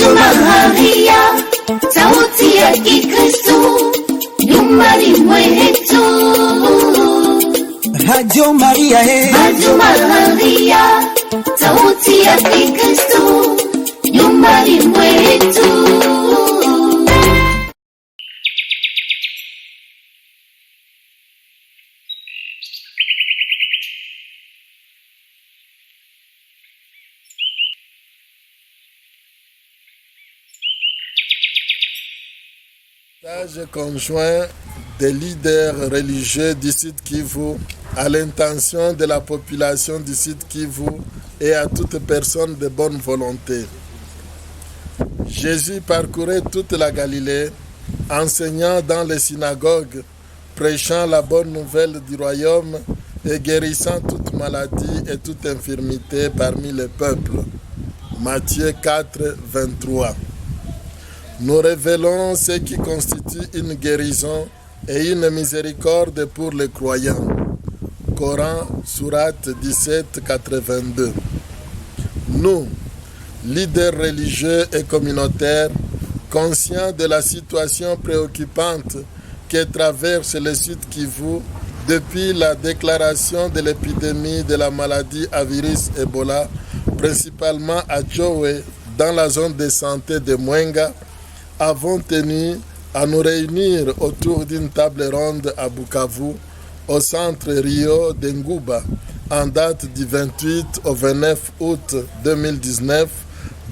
Maria, sauti ya Kikristo, nyumbani mwetu. Radio Maria, Radio Maria, sauti ya Kikristo, nyumbani mwetu. Message conjoint des leaders religieux du Sud Kivu à l'intention de la population du Sud Kivu et à toute personne de bonne volonté. Jésus parcourait toute la Galilée, enseignant dans les synagogues, prêchant la bonne nouvelle du royaume et guérissant toute maladie et toute infirmité parmi le peuple. Matthieu 4, 23. Nous révélons ce qui constitue une guérison et une miséricorde pour les croyants. Coran, sourate 17, 82. Nous, leaders religieux et communautaires, conscients de la situation préoccupante que traverse le Sud Kivu depuis la déclaration de l'épidémie de la maladie à virus Ebola, principalement à Djowe, dans la zone de santé de Mwenga, avons tenu à nous réunir autour d'une table ronde à Bukavu, au centre Rio de Nguba, en date du 28 au 29 août 2019,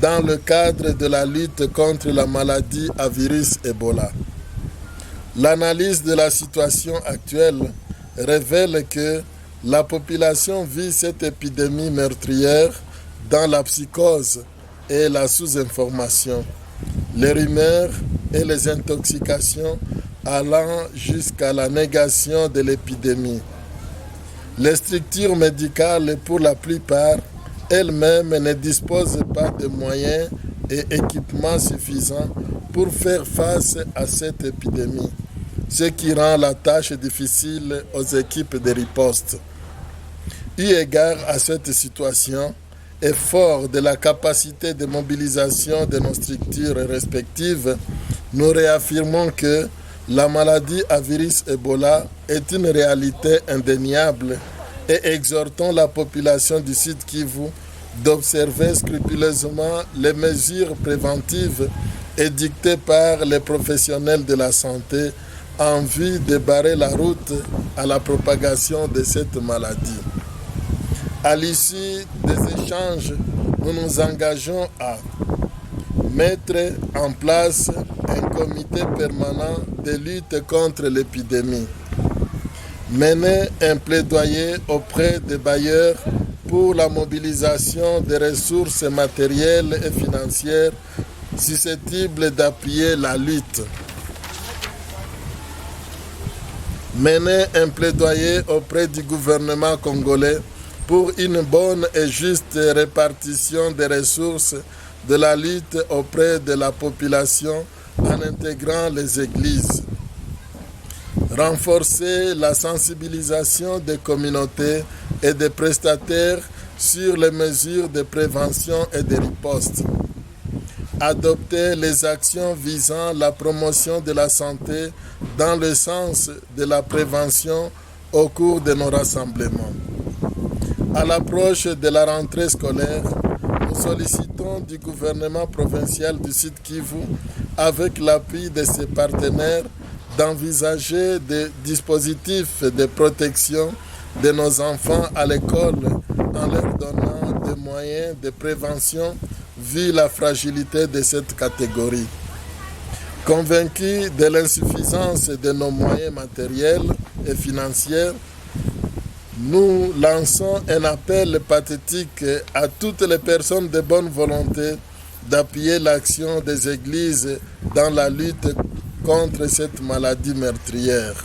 dans le cadre de la lutte contre la maladie à virus Ebola. L'analyse de la situation actuelle révèle que la population vit cette épidémie meurtrière dans la psychose et la sous-information, les rumeurs et les intoxications allant jusqu'à la négation de l'épidémie. Les structures médicales, pour la plupart, elles-mêmes ne disposent pas de moyens et équipements suffisants pour faire face à cette épidémie, ce qui rend la tâche difficile aux équipes de riposte. Eu égard à cette situation, et fort de la capacité de mobilisation de nos structures respectives, nous réaffirmons que la maladie à virus Ebola est une réalité indéniable et exhortons la population du Sud Kivu d'observer scrupuleusement les mesures préventives édictées par les professionnels de la santé en vue de barrer la route à la propagation de cette maladie. À l'issue des échanges, nous nous engageons à mettre en place un comité permanent de lutte contre l'épidémie, mener un plaidoyer auprès des bailleurs pour la mobilisation des ressources matérielles et financières susceptibles d'appuyer la lutte, mener un plaidoyer auprès du gouvernement congolais pour une bonne et juste répartition des ressources de la lutte auprès de la population en intégrant les églises. Renforcer la sensibilisation des communautés et des prestataires sur les mesures de prévention et de riposte. Adopter les actions visant la promotion de la santé dans le sens de la prévention au cours de nos rassemblements. À l'approche de la rentrée scolaire, nous sollicitons du gouvernement provincial du Sud Kivu, avec l'appui de ses partenaires, d'envisager des dispositifs de protection de nos enfants à l'école en leur donnant des moyens de prévention vu la fragilité de cette catégorie. Convaincus de l'insuffisance de nos moyens matériels et financiers, nous lançons un appel pathétique à toutes les personnes de bonne volonté d'appuyer l'action des églises dans la lutte contre cette maladie meurtrière.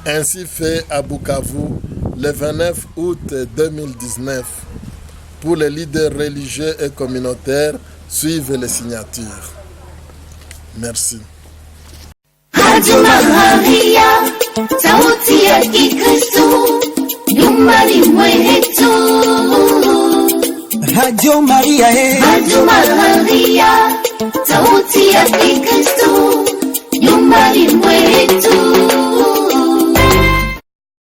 Ainsi fait à Bukavu le 29 août 2019. Pour les leaders religieux et communautaires, suivez les signatures. Merci. Radio Maria, sauti ya Kikristo, nyumbani mwetu. Radio Maria, Radio Maria. sauti ya Kikristo,